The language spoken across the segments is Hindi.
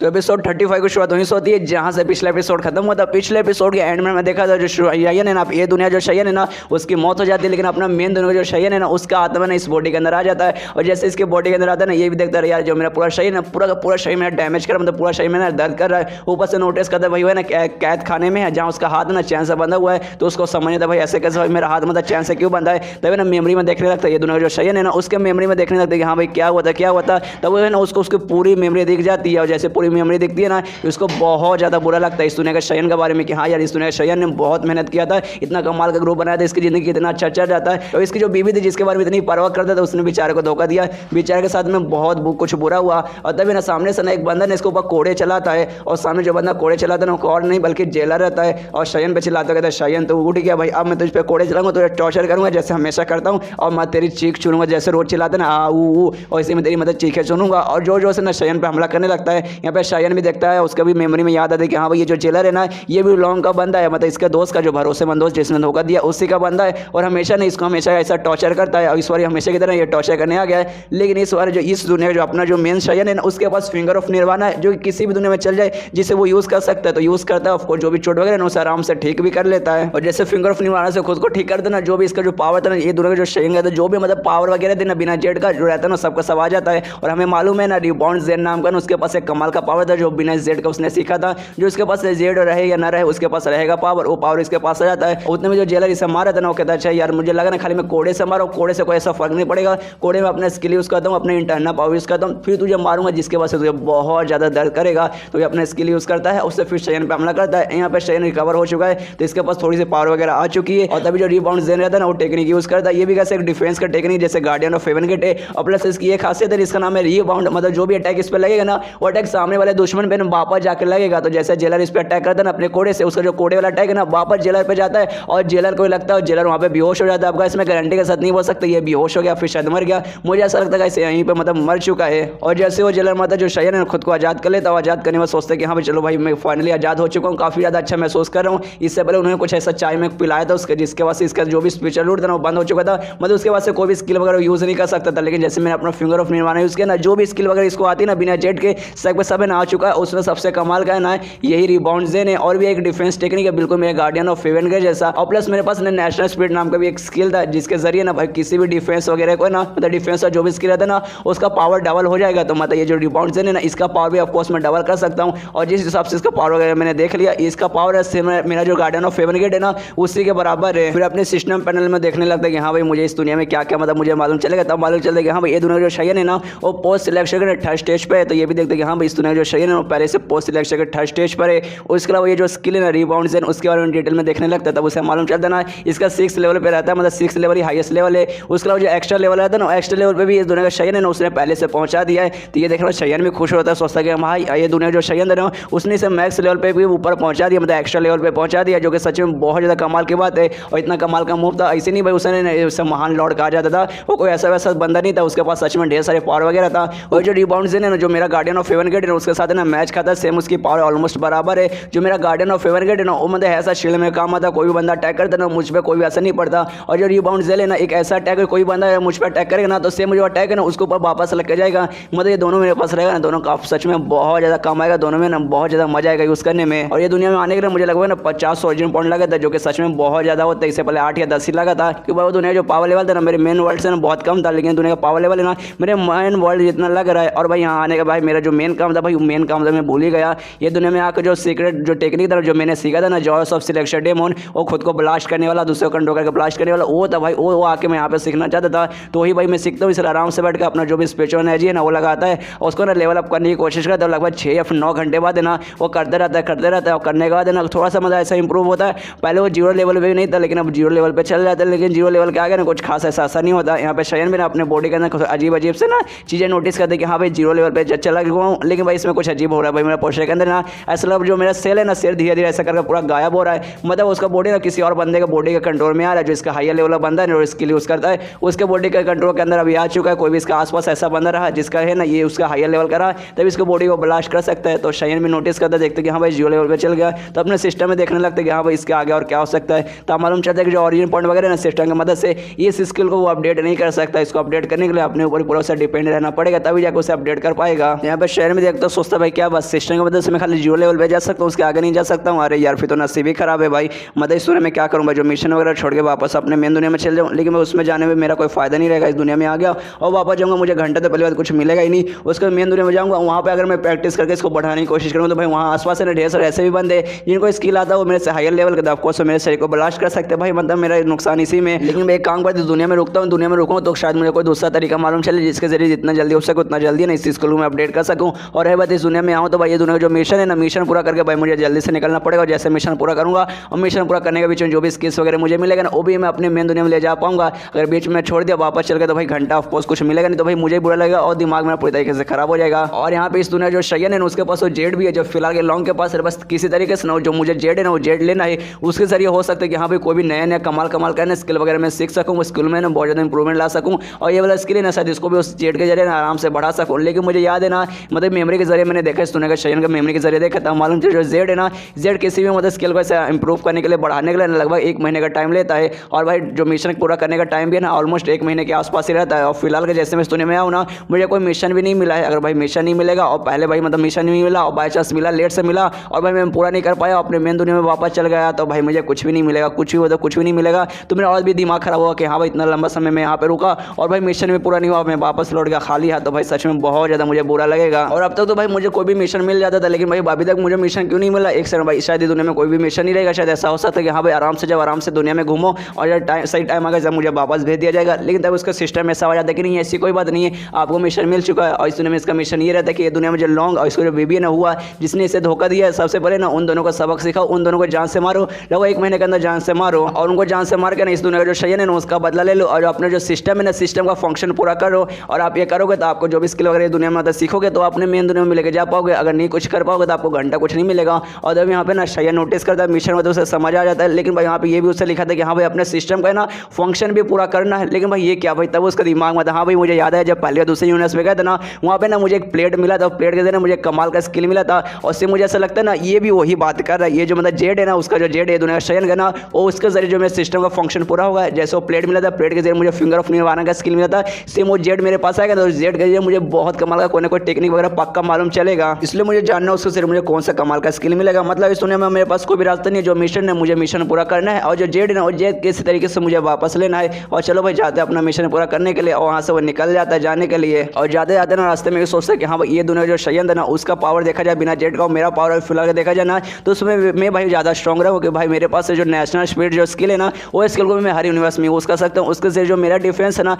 तो एपिसोड 35 की शुरुआत वहीं से होती है जहाँ से पिछला एपिसोड खत्म हुआ था। पिछले एपिसोड के एंड में मैं देखा था जो शयन है ना, ये दुनिया जो शयन है ना उसकी मौत हो जाती है, लेकिन अपना मेन दुनिया जो शयन है ना उसका आत्मा ना इस बॉडी के अंदर आ जाता है। और जैसे इसके बॉडी के अंदर आता है ना, ये भी देखता है यार जो मेरा पूरा शरीर है पूरा का पूरा शरीर मेरा डैमेज कर, मतलब पूरा शरीर में ना दर्द कर रहा है। ऊपर से नोटिस करता है भाई है ना कैद खाने में है जहाँ उसका हाथ ना चैन से बंधा हुआ है, तो उसको समझ आता है भाई ऐसे कैसे भाई मेरा हाथ मतलब चैन से क्यों बंधा है। तभी ना मेमोरी में देखने लगता है, ये दुनिया जो शयन है ना उसके मेमोरी में देखने लगता है कि हाँ भाई क्या हुआ था। तब है ना उसको उसकी पूरी मेमोरी दिख जाती है, और जैसे पूरी मेमोरी दिखती है ना उसको बहुत ज़्यादा बुरा लगता है इस दुनिया के शयन के बारे में कि हाँ यार इस दुनिया के शयन ने बहुत मेहनत किया था, इतना कमाल का ग्रुप बनाया था, इसकी ज़िंदगी इतना अच्छा चल जाता है। तो इसकी जो बीवी थी जिसके बारे में इतनी परवाह करता था उसने बेचारे को धोखा दिया, बेचारे के साथ में बहुत कुछ बुरा हुआ। और तभी ना सामने से ना एक बंदा ने इसके ऊपर कोड़े चलाता है, और सामने जो बंदा कोड़े चलाता है ना और नहीं बल्कि जेलर रहता है, और शयन पे चिल्लाता कहता है शयन तो उठ गया भाई, अब मैं तुझ पे कोड़े चलाऊंगा, तुझे टॉर्चर करूंगा जैसे हमेशा करता हूँ, और मैं तेरी चीख सुनूंगा जैसे रोज चिल्लाते ना आ ऊ, और इसी में तेरी मतलब चीखें सुनूंगा। और जो से ना शयन पे हमला करने लगता है। यहाँ पे शयन भी देखता है, उसका भी मेमोरी में याद आता है कि हाँ भाई ये जो जेलर है ना ये भी लॉन्ग का बंदा है, मतलब इसके दोस्त का जो भरोसेमंद दोस्त जिसने धोखा दिया उसी का बंदा है, और हमेशा नहीं इसको हमेशा ऐसा टॉर्चर करता है। और इस बार हमेशा की तरह ये टॉर्चर करने आ गया है, लेकिन इस बार जो इस दुनिया जो अपना जो मेन शयन है ना उसके पास फिंगर ऑफ निर्वाणा है, जो किसी भी दुनिया में चल जाए जिसे वो यूज़ कर सकता है तो यूज़ करता है। ऑफकोर्स जो भी चोट वगैरह ना उसे आराम से ठीक भी कर लेता है। और जैसे फिंगर ऑफ निर्वाणा से खुद को ठीक कर देना, जो भी इसका जो पावर था ना ये दुनिया का जो शयन है जो भी मतलब पावर वगैरह देना बिना जेड का जो रहता है ना सबका सब आ जाता है। और हमें मालूम है ना रिबाउंड जेड नाम का ना उसके पास एक कमाल का पावर था जो बिना जेड का उसने सीखा था, जो इसके पास जेड रहे या ना रहे उसके पास रहेगा पावर, वो पावर इसके पास आ जाता है। उतने में जो जेलर इसे मारा था ना वो कहता है अच्छा यार मुझे लगा ना खाली मैं कोड़े से मारा, कोड़े से कोई ऐसा फर्क नहीं पड़ेगा, कोड़े में अपना स्किल यूज़ करता हूँ, अपने इंटरनल पावर यूज़ करता हूँ, फिर तुझे मारूंगा जिसके वजह से तुझे बहुत ज़्यादा दर्द करेगा। तो ये अपना स्किल यूज़ करता है, उससे फिर शयन पे हमला करता है। यहाँ पे शयन रिकवर हो चुका है तो इसके पास थोड़ी सी पावर वगैरह आ चुकी है, और तभी जो रिबाउंड जेन रहता है ना वो टेक्निक यूज़ करता है। ये भी कैसे एक डिफेंस का टेक्निक जैसे गार्डियन ऑफ हेवन गेट है, और प्लस इसकी एक खासियत है इसका नाम है रिबाउंड, मतलब जो भी अटैक इस पर लगेगा ना वो अटैक सामने वाले दुश्मन पे वापस जाकर लगेगा। तो जैसे जेलर इस पर अटैक करता है ना अपने कोड़े से, उसका जो कोड़े वाला अटैक है ना वापस जेलर पे जाता है, और जेलर को लगता है जेलर वहाँ पे बेहोश हो जाता है। आपका इसमें गारंटी के साथ नहीं बोल सकते ये बेहोश हो गया फिर शायद मर गया, मुझे ऐसा लगता है इसे यहीं पे मतलब मर चुका है। और जैसे वो जेलर माता जो शयन है खुद को आज़ाद कर लेता है, आज़ाद करने में सोचते कि हाँ भाई चलो भाई मैं फाइनली आज़ाद हो चुका हूँ, काफ़ी ज़्यादा अच्छा महसूस कर रहा हूँ। इससे पहले उन्होंने कुछ ऐसा चाय में पिलाया था उसके जिसके वजह से इसका जो भी स्पिरिचुअल रूट था ना वो बंद हो चुका था, मतलब उसके बाद से कोई भी स्किल वगैरह यूज़ नहीं कर सकता था। लेकिन जैसे मैंने अपना फिंगर ऑफ निर्वाणा यूज़ किया ना, जो भी स्किल वगैरह इसको आती है ना बिना जेड के सब आ चुका है। उसमें सबसे कमाल का है ना यही रिबाउंड जेन है, और भी एक डिफेंस टेक्निक है बिल्कुल मेरे गार्डियन ऑफ हेवन के जैसा। और प्लस मेरे पास नेशनल स्पिरिट नाम का भी एक स्किल था जिसके जरिए ना भाई किसी भी डिफेंस वगैरह को ना मतलब डिफेंस का जो भी स्किल रहता है ना उसका पावर डबल हो जाएगा। तो मतलब ये जो रिबाउंड जेन है ना इसका पावर भी ऑफकोर्स मैं डबल कर सकता हूँ, और जिस हिसाब से इसका पावर वगैरह मैंने देख लिया इसका पावर है मेरा जो गार्डियन ऑफ हेवन गेट है ना उसी के बराबर है। फिर अपने सिस्टम पैनल में देखने लगता है कि हाँ भाई मुझे इस दुनिया में क्या क्या मतलब मुझे मालूम चलेगा, तब मालूम चलेगा कि हाँ भाई ये दुनिया जो शयन है ना वो पोस्ट सिलेक्शन के थर्ड स्टेज पे है। तो ये भी देखते हैं कि हाँ भाई इस दुनिया जो शयन है वो पहले से पोस्ट सिलेक्शन के थर्ड स्टेज पर है। उसके अलावा ये जो स्किल है ना रिबाउंड जेन उसके बारे में डिटेल में देखने लगता है, तब उसे मालूम चलता है ना इसका 6 लेवल पे रहता है, मतलब 6 लेवल ही हाईएस्ट लेवल है। उसके अलावा जो एक्स्ट्रा लेवल रहता है ना एक्स्ट्रा लेवल पे भी इस दुनिया का शयन है ना उसने पहले से पहुंचा दिया है। तो ये देखना शयन भी खुश होता है, सोचता है कि भाई ये दुनिया जो शयन है ना उसने इसे मैक्स लेवल पे भी ऊपर पहुंचा दिया, मतलब एक्स्ट्रा लेवल पे पहुंचा दिया, जो कि सच में बहुत ज़्यादा कमाल की बात है। और इतना कमाल का मूव था, ऐसे नहीं भाई उसने महान लॉर्ड कहा जाता था, वो कोई ऐसा वैसा बंदा नहीं था, उसके पास सच में ढेर सारे पावर वगैरह था। और जो रिबाउंड जेन है ना जो मेरा गार्डियन ऑफ हेवन गेट है उसके साथ ना मैच खाता है, सेम उसकी पावर ऑलमोस्ट बराबर है। जो मेरा गार्डियन ऑफ हेवन गेट है ना वो मतलब ऐसा शील्ड में काम आता, कोई भी बंदा अटैक करता ना मुझ पर कोई भी असर नहीं पड़ता। और जो रिबाउंड जेल है ना एक ऐसा अटैक है कोई बंदा मुझ पर अटैक करेगा ना तो सेम जो अटैक है ना उसके ऊपर वापस लग के जाएगा, मतलब ये दोनों मेरे पास रहेगा ना, दोनों का सच में बहुत ज़्यादा काम आएगा, दोनों में ना बहुत ज़्यादा मजा आएगा यूज़ करने में। और ये दुनिया में आने के लिए मुझे लगा ना 50 ओरिजिन पॉइंट लगा था, जो कि सच में बहुत ज़्यादा होता है। इससे पहले 8 या 10 ही लगा था, क्योंकि वो दुनिया जो पावर लेवल था ना मेरे मेन वर्ल्ड से ना बहुत कम था, लेकिन दुनिया का पावर लेवल है ना मेरे मेन वर्ल्ड जितना लग रहा है। और भाई यहाँ आने का भाई मेरा जो मेन काम था भाई मेन काम था मैं भूल ही गया। ये दुनिया में आकर जो सीक्रेट जो टेक्निक था जो मैंने सीखा था ना जॉयस ऑफ सिलेक्शन डेमोन, वो खुद को ब्लास्ट करने वाला, दूसरे को कंट्रोल करके ब्लास्ट करने वाला, वो था भाई वो आके मैं यहाँ पे सीखना चाहता था। तो ही भाई मैं सीखता हूँ, इसलिए आराम से बैठ कर अपना जो भी स्पिरिचुअल एनर्जी है ना वो लगाता है और उसको ना लेवल अप करने की कोशिश करता है। लगभग 6 या 9 घंटे बाद है ना वो करते रहता है। और करने के बाद है ना थोड़ा सा मतलब ऐसा इंप्रूव होता है। पहले वो 0 लेवल पे भी नहीं था, लेकिन अब 0 लेवल पे चल जाता है। लेकिन 0 लेवल के आगे ना कुछ खास ऐसा नहीं होता। यहाँ पे शयन भी ना अपने बॉडी के अंदर अजीब से ना चीज़ें नोटिस करते कि हाँ भाई 0 लेवल पे चला गया हूँ, लेकिन भाई इसमें कुछ अजीब हो रहा है। भाई मेरा पोस्टर के अंदर ना ऐसा लग जो मेरा सेल है ना सेल धीरे धीरे ऐसा करके पूरा गायब हो रहा है, मतलब उसका बॉडी ना किसी और बंदे के बॉडी के कंट्रोल में आ रहा है, जो इसका हायर लेवल बंदा है और स्किल यूज़ करता है उसके बॉडी के कंट्रोल के अंदर अभी आ चुका है। कोई भी इसका आसपास ऐसा बंदा रहा जिसका है ना ये उसका हायर लेवल का रहा तभी इसको बॉडी को ब्लास्ट कर सकता है। तो शयन भी नोटिस करता है, देखते कि हाँ भाई 0 लेवल पे चल गया, तो अपने सिस्टम में देखने लगता है कि हाँ भाई इसके आगे और क्या हो सकता है। तो मालूम चलता है कि जो ऑरिजिन पॉइंट वगैरह ना सिस्टम की मदद से इस स्किल को वो अपडेट नहीं कर सकता। इसको अपडेट करने के लिए अपने ऊपर पूरा सा डिपेंड रहना पड़ेगा, तभी जाकर उसे अपडेट कर पाएगा। यहाँ पर शहर में देखते सोचता भाई क्या बस सिस्टम की वजह से मैं खाली 0 लेवल पे जा सकता हूँ, उसके आगे नहीं जा सकता हूँ। अरे यार फिर तो नसीब ही खराब है भाई। मतलब इस दुनिया में क्या करूँ भाई, जो मिशन वगैरह छोड़ के वापस अपने मेन दुनिया में चल जाऊँ, लेकिन मैं उसमें जाने में मेरा कोई फायदा नहीं रहेगा। इस दुनिया में आ गया और वापस जाऊँगा, मुझे घंटे तो पहले बात कुछ मिलेगा ही नहीं। उसके मेन दुनिया में जाऊँगा, वहाँ पर अगर मैं प्रैक्टिस करके इसको बढ़ाने की कोशिश करूँ तो भाई वहाँ आसपास ढेर सारे ऐसे भी बंदे जिनको स्किल आता है, वो मेरे से हायर लेवल के ऑफकोर्स मेरे शरीर को ब्लास्ट कर सकते हैं भाई। मतलब मेरा नुकसान इसी में। लेकिन मैं एक काम करती दुनिया में रुकता हूँ, दुनिया में रुकूँ तो शायद मुझे कोई दूसरा तरीका मालूम चले जिसके जरिए जितना जल्दी हो सके उतना जल्दी ना इस चीज़ को मैं अपडेट कर सकूँ। और है बात इस दुनिया में आऊँ तो भाई ये दुनिया का जो मिशन है ना, मिशन पूरा करके भाई मुझे जल्दी से निकलना पड़ेगा। जैसे मिशन पूरा करूँगा और मिशन पूरा करने के बीच में जो भी स्किल्स वगैरह मुझे मिलेगा ना, वो भी मैं अपने मेन दुनिया में ले जा पाऊंगा। अगर बीच में छोड़ दिया वापस चल गया तो भाई घंटा ऑफकोर्स कुछ मिलेगा नहीं, तो भाई मुझे बुरा लगेगा और दिमाग में पूरी तरीके से खराब हो जाएगा। और यहाँ पे इस दुनिया जो शयन है ना, उसके पास वो जेड भी है, जो फिलहाल के लॉन्ग के पास है। बस किसी तरीके से ना जो मुझे जेड है ना, वो जेड लेना है, उसके जरिए हो सकता है कि हाँ भाई कोई भी नया नया कमाल करने स्किल वगैरह मैं सीख सकूँ, उस स्किल में ना बहुत ज़्यादा इंप्रूवमेंट ला सकूँ। और ये वाला स्किल है ना शायद इसको भी उस जेड के जरिए ना आराम से बढ़ा सकूँ। लेकिन मुझे याद है ना, मतलब मेमोरी के जरिए मैंने देखा इस दुनिया का शयन का मेमोरी के जरिए देखा था, मालूम चला जो जेड है ना, जेड किसी भी मतलब स्किल को ऐसे इंप्रूव करने के लिए बढ़ाने के लिए लगभग 1 महीने का टाइम लेता है। और भाई जो मिशन पूरा करने का टाइम भी है ना ऑलमोस्ट 1 महीने के आसपास ही रहता है। और फिलहाल के जैसे मैं इस दुनिया में आऊँ ना, मुझे कोई मिशन भी नहीं मिला है। अगर भाई मिशन नहीं मिलेगा और पहले भाई मतलब मिशन नहीं मिला और बाई चांस मिला, लेट से मिला और भाई मैं पूरा नहीं कर पाया, अपने मेन दुनिया में वापस चल गया, तो भाई मुझे कुछ भी नहीं मिलेगा। कुछ भी हो तो कुछ भी नहीं मिलेगा, तो मेरा और भी दिमाग खराब हुआ कि हाँ भाई इतना लंबा समय मैं यहाँ पे रुका और भाई मिशन भी पूरा नहीं हुआ, मैं वापस लौट गया खाली हाथ, तो भाई सच में बहुत ज़्यादा मुझे बुरा लगेगा। और अब तक तो भाई मुझे कोई भी मिशन मिल जाता था, लेकिन भाई अभी तक मुझे मिशन क्यों नहीं मिला? एक सेकंड भाई, शायद दुनिया में कोई भी मिशन नहीं रहेगा। शायद ऐसा हो सकता है कि हाँ भाई आराम से जब आराम से दुनिया में घूमो और जब सही टाइम आएगा जब मुझे वापस भेज दिया जाएगा। लेकिन तब उसका सिस्टम ऐसा हो जाता है कि नहीं ऐसी कोई बात नहीं है, आपको मिशन मिल चुका है। और इस दुनिया में इसका मिशन ये रहता है कि ये दुनिया में जो लॉन्ग और इसको जो बेबी ना हुआ जिसने इसे धोखा दिया है, सबसे पहले ना उन दोनों को सबक सिखाओ, उन दोनों को जान से मारो, लगभग 1 महीने के अंदर जान से मारो और उनको जान से मार के ना इस दुनिया का जो शयन है ना उसका बदला ले लो और अपने जो सिस्टम है ना सिस्टम का फंक्शन पूरा करो। और आप ये करोगे तो आपको जो भी स्किल वगैरह दुनिया में सीखोगे तो अपने मेन दुनिया में लेके जा पाओगे। अगर नहीं कुछ कर पाओगे तो आपको घंटा कुछ नहीं मिलेगा। और जब यहाँ पे ना शयन नोटिस करता है मिशन में तो उसे समझ आ जाता है। लेकिन भाई यहाँ पे ये भी उससे लिखा था कि हाँ भाई अपने सिस्टम का ना फंक्शन भी पूरा करना है। लेकिन भाई ये क्या भाई, तब उसका दिमाग में था हाँ भाई मुझे याद है जब पहले दूसरे यूनिवर्स में गया था ना, वहाँ पे ना मुझे एक प्लेट मिला था, प्लेट के जरिए मुझे कमाल का स्किल मिला था। और उससे मुझे ऐसा लगता है ना ये भी वही बात कर रहा है, ये जो मतलब जेड है ना उसका जो जेड है दुनिया का शयन है ना, वो उसके जरिए जो मेरे सिस्टम का फंक्शन पूरा होगा। जैसे वो प्लेट मिला था, प्लेट के जरिए मुझे फिंगर ऑफ निर्वाणा का स्किल मिला था, सेम वो जेड मेरे पास आएगा तो जेड के जरिए मुझे बहुत कमाल का कोई ना कोई टेक्निक वगैरह पक्का मालूम चलेगा। इसलिए मुझे जानना उसके जरिए मुझे कौन सा कमाल का स्किल मिलेगा। मतलब इस दुनिया में मेरे पास कोई भी रास्ता नहीं है, जो मिशन है मुझे मिशन पूरा करना है और जो जेड है ना वो जेड किसी तरीके से मुझे वापस लेना है। और चलो भाई जाते हैं अपना मिशन पूरा करने के लिए और वहाँ से वो निकल जाता है जाने के लिए। और जाते जाते ना रास्ते में ये सोचता है कि हाँ भाई ये दुनिया जो शयन है ना उसका पावर देखा जाए बिना जेड का, मेरा पावर फिलहाल देखा जाए ना तो उसमें मैं भाई ज़्यादा स्ट्रॉन्ग रहूँ कि भाई मेरे पास जो नेशनल स्पीड जो स्किल है ना वो स्किल को भी मैं हर यूनिवर्स में यूज़ कर सकता हूँ। उसके से जो मेरा डिफेंस है ना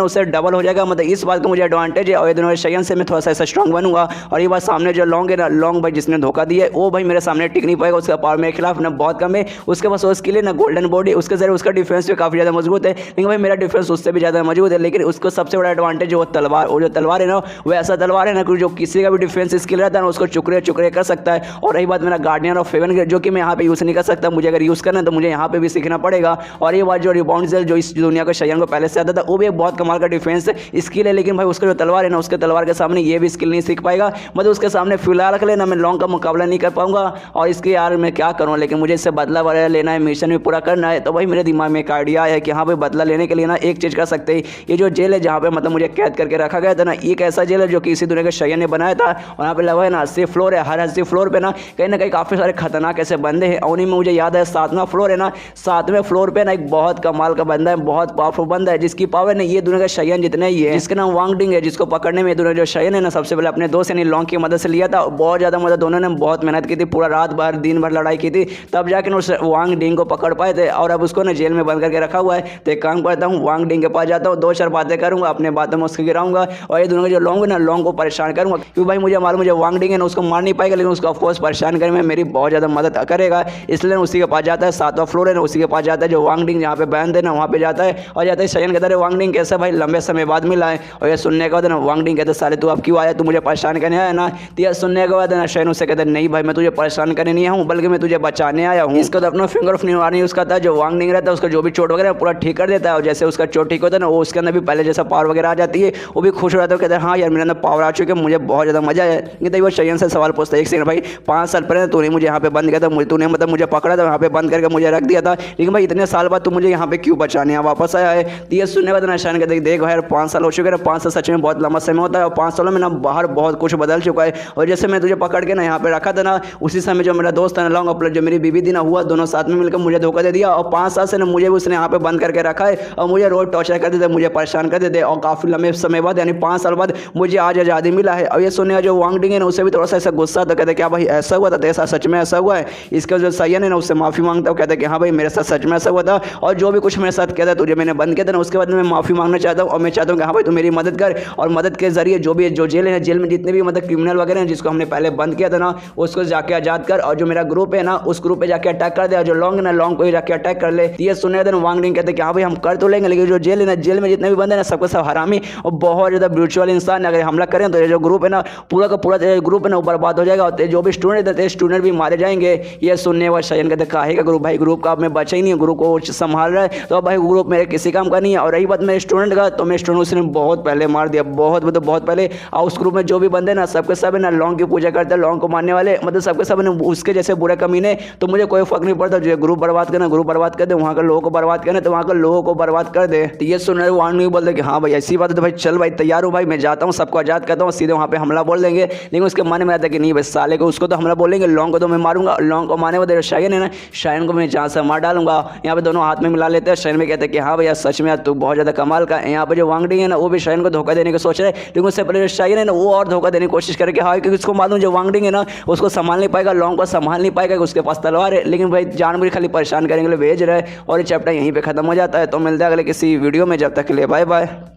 उससे डबल हो जाएगा। मतलब इस बात का मुझे एडवांटेज है और ये दोनों शयन से मैं थोड़ा सा ऐसा स्ट्रॉन्ग बनूंगा। और ये बात सामने जो लॉन्ग है ना, लॉन्ग भाई जिसने धोखा दिया है वो भाई मेरे सामने टिक नहीं पाएगा, उसका पावर मेरे खिलाफ ना बहुत कम है। उसके पास वो स्किल है ना गोल्डन बॉडी, उसके जरिए उसका डिफेंस भी काफ़ी ज़्यादा मजबूत है। लेकिन भाई मेरा डिफेंस उससे भी ज़्यादा मजबूत है। लेकिन उसको सबसे बड़ा एडवांटेज वो तलवार, वो जो तलवार है ना वो ऐसा तलवार है ना कि जो किसी का भी डिफेंस स्किल रहता है ना उसको चुकरे चुकरे कर सकता है। और रही बात मेरा गार्डियन ऑफ हेवन जो कि मैं यहाँ पे यूज़ नहीं कर सकता, मुझे अगर यूज़ करना है तो मुझे यहाँ पे भी सीखना पड़ेगा। और ये बात जो रिबाउंड जो इस दुनिया का शयन को पहले से आता था वो भी एक बहुत कमाल का डिफेंस स्किल है। लेकिन भाई उसका जो तलवार है ना उसके तलवार के सामने ये भी स्किल नहीं सीख पाएगा। मतलब उसके सामने फिलहाल के लिए ना मैं लॉन्ग का मुकाबला नहीं कर पाऊंगा। और इसके यार मैं क्या करूँ, लेकिन मुझे इससे बदला वगैरह लेना है, मिशन भी पूरा करना है। तो भाई मेरे दिमाग में एक आइडिया है कि हाँ भाई बदला लेने के लिए ना एक चीज़ कर सकते हैं। ये जो जेल है जहाँ पे मतलब मुझे कैद करके रखा गया था ना, एक ऐसा जेल है जो कि इसी दुनिया के शयन ने बनाया था। और यहाँ पे लगा है ना 80 फ्लोर है, हर 80 फ्लोर पे ना कहीं काफ़ी सारे खतरनाक ऐसे बंदे हैं। और उन्हीं में मुझे याद है 7वां फ्लोर है ना, 7वें फ्लोर पे ना एक बहुत कमाल का बंदा है, बहुत पावरफुल बंदा है जिसकी पावर ने ये दुनिया का शयन जितने ही है, जिसका नाम वांग डिंग है, जिसको पकड़ने में दुनिया जो शयन है ना सबसे पहले अपने दोस्त यानी लॉन्ग की मदद से लिया था। बहुत ज़्यादा मदद, दोनों ने बहुत मेहनत की थी, पूरा रात भर दिन भर लड़ाई की थी, तब जाकर उस वांग डिंग को पकड़ पाए थे। और अब उसको ना जेल में बंद करके रखा हुआ है। तो एक काम करता हूँ वांग डिंग के पास जाता हूँ, 2-4 बातें करूँगा, अपने बातों में उसको गिराऊंगा और ये दोनों जो लॉन्ग है ना लॉन्ग को परेशान करूँगा। क्योंकि भाई मुझे मालूम मुझे वांग डिंग है ना उसको मार नहीं पाएगा, लेकिन उसको ऑफकोर्स परेशान करने में मेरी बहुत ज़्यादा मदद करेगा। इसलिए उसी के पास जाता है, 7वां फ्लोर है ना उसी के पास जाता है, जो वांग डिंग जहाँ पे बंद है ना वहाँ पे जाता है। और जाता है शयन कहता है वांग डिंग कैसा भाई लंबे समय बाद मिला है। और ये सुनने के बाद ना वांग डिंग कहते साले तू अब क्यों आया, तू मुझे परेशान करने आया ना। तो यह सुनने के बाद ना शयन उससे कहते नहीं भाई मैं तुझे परेशान करने नहीं आया हूँ, बल्कि मैं तुझे बचाने आया हूँ। इसका तो अपना फिंगर ऑफ निर्वाणा यूज़ करता है, जो वांग डिंग रहता है उसका जो भी चोट वगैरह पूरा ठीक कर देता है। और जैसे उसका चोट ठीक होता है ना वो उसके अंदर भी पहले जैसा पावर वगैरह आ जाती है, वो भी खुश हो जाता है, कहता है हाँ यार मेरे अंदर पावर आ चुकी है, मुझे बहुत ज़्यादा मजा है। लेकिन वो शयन से सवाल पूछता है, एक सेकंड भाई 5 साल पहले तूने मुझे यहाँ पे बंद किया था, तूने मतलब मुझे पकड़ा था, यहाँ पे बंद करके मुझे रख दिया था, लेकिन भाई इतने साल बाद तू मुझे यहाँ पे क्यों बचाने वापस आया है। तो ये सुनने के बाद ना शयन कहते देख भाई यार 5 साल हो चुके हैं, 5 साल सच में बहुत लंबा समय होता है और 5 सालों में ना बाहर बहुत कुछ बदल चुका है। और जैसे मैं तुझे पकड़ के ना यहाँ पे रखा था ना, उसी समय जो मेरा दोस्त है ना लॉन्ग अपलोड, जो मेरी बीवी थी ना, हुआ दोनों साथ में मिलकर मुझे धोखा दे दिया। और 5 साल से ना मुझे भी उसने यहाँ पे बंद करके रखा है और मुझे रोज टॉर्चर करते थे, मुझे परेशान करते थे। और काफ़ी लंबे समय बाद यानी 5 साल बाद मुझे आज आज़ादी मिला है। और ये सुनने जो वांग डिंग है ना, उसे भी थोड़ा सा ऐसा गुस्सा था, कहते क्या भाई ऐसा हुआ था, तो ऐसा सच में ऐसा हुआ है। इसका जो सयन है ना उससे माफ़ी मांगता हूँ, कहते कि हाँ भाई मेरे साथ सच में ऐसा हुआ था और जो भी कुछ मेरे साथ किया था तुझे मैंने बंद किया था ना, उसके बाद मैं माफ़ी मांगना चाहता हूँ। और मैं चाहता हूँ कि हाँ भाई तू मेरी मदद कर, और मदद के जरिए जो भी जो जेल है, जेल में जितने भी मतलब क्रिमिनल वगैरह हैं जिसको हमने पहले बंद किया था ना, उसको जाके आज़ाद कर। और जो मेरा ग्रुप है ना उस ग्रुप पे जाके अटैक कर दे, और जो लॉन्ग है ना लॉन्ग को ही जाके अटैक कर ले। ये सुनने थे वांग डिंग कहते कि हाँ भाई हम कर तो लेंगे, लेकिन जो जेल है ना, जेल में जितने भी बंदे ना सबको सब हरामी और बहुत ज़्यादा ब्रूचुअल इंसान, अगर हमला करें तो ये जो ग्रुप है ना पूरा का पूरा ग्रुप है ना वो बर्बाद हो जाएगा, और जो भी स्टूडेंट थे स्टूडेंट भी मारे जाएंगे। ये सुनने वाले शयन कहते काहे का ग्रुप भाई, ग्रुप का अब मैं बचा ही नहीं, ग्रुप को संभाल रहा है, तो भाई ग्रुप मेरे किसी काम का नहीं है। और रही बात मेरे स्टूडेंट का, तो मेरे स्टूडेंट उसने बहुत पहले मार दिया, बहुत मतलब बहुत पहले। और उस ग्रुप में जो भी बंदे ना सबके सब है ना लॉन्ग की पूजा करते हैं, लॉन्ग को मानने वाले, मतलब सबके सब ना उसके जैसे बुरे कमीने। तो मुझे कोई फर्क नहीं पड़ता, जो ग्रुप बर्बाद करना ग्रुप बर्बाद कर दे, वहाँ के लोगों को बर्बाद करना तो वहाँ के लोगों को बर्बाद कर दे। तो ये सुन रहे वांग नहीं बोलते कि हाँ भाई ऐसी बात है, तो भाई चल भाई तैयार हूँ भाई, मैं जाता हूँ सबको आज़ाद करता हूँ, सीधे वहाँ पे हमला बोल देंगे। लेकिन उसके मन में आता है कि नहीं भाई साले को उसको तो हमला बोलेंगे, लॉन्ग को तो मैं मारूंगा, लॉन्ग को मारने वाले शायन है ना, शायन को मैं जहाँ से मार डालूंगा। यहाँ पे दोनों हाथ में मिला लेते हैं, शायन में कहते हैं कि हाँ भैया सच में तू बहुत ज़्यादा कमाल का। यहाँ पे जो वांग डिंग है ना वो भी शायन को धोखा देने की सोच रहे हैं, लेकिन उससे पहले जो शायन है ना वो और धोखा देने की कोशिश करे कि हाँ, क्योंकि उसको मालूम जो वांग डिंग है ना उसको संभाल नहीं पाएगा, लॉन्ग को संभाल नहीं पाएगा, उसके पास तलवार है। लेकिन भाई जानबूझ खाली परेशान करने के लिए भेज रहे हैं। और ये चैप्टर यहीं पर खत्म हो जाता है। तो मिलता है अगले किसी वीडियो में, जब तक के लिए बाय बाय।